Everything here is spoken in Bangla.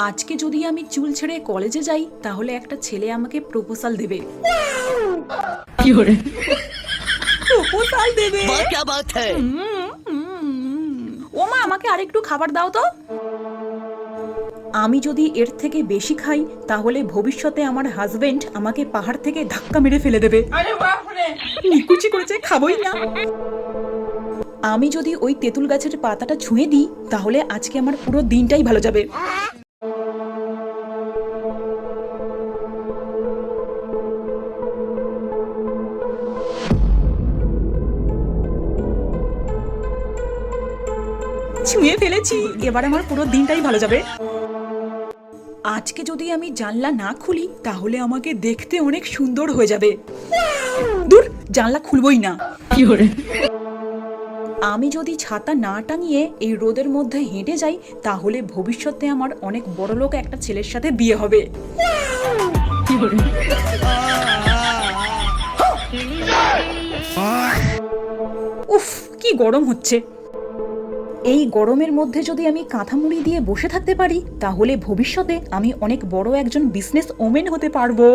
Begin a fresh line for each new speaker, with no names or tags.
আজকে যদি আমি চুল ছেড়ে কলেজে যাই তাহলে একটা ছেলে আমাকে প্রপোজাল দেবে। প্রপোজাল দেবে।
क्या बात है।
ও মা, আমাকে আরেকটু খাবার দাও তো। আমি যদি এর থেকে বেশি খাই তাহলে ভবিষ্যতে আমার হাজবেন্ড আমাকে পাহাড় থেকে ধাক্কা মেরে ফেলে দেবে। নিকুচি করেছে, খাবোই না। আমি যদি ওই তেঁতুল গাছের পাতাটা ছুঁয়ে দিই তাহলে আজকে আমার পুরো দিনটাই ভালো যাবে। ছুঁয়ে ফেলেছি, এবার আমার পুরো দিনটাই ভালো যাবে। আজকে যদি আমি জানলা না খুলি তাহলে আমাকে দেখতে অনেক সুন্দর হয়ে যাবে। দূর, জানলা খুলবই না। আমি যদি ছাতা না টাঙিয়ে এই রোদের মধ্যে হেঁটে যাই তাহলে ভবিষ্যতে আমার অনেক বড়লোক একটা ছেলের সাথে বিয়ে হবে। উফ, কি গরম হচ্ছে। এই গরমের মধ্যে যদি আমি কাঁথা মুড়ি দিয়ে বসে থাকতে পারি তাহলে ভবিষ্যতে আমি অনেক বড় একজন বিজনেস ওমেন হতে পারবো।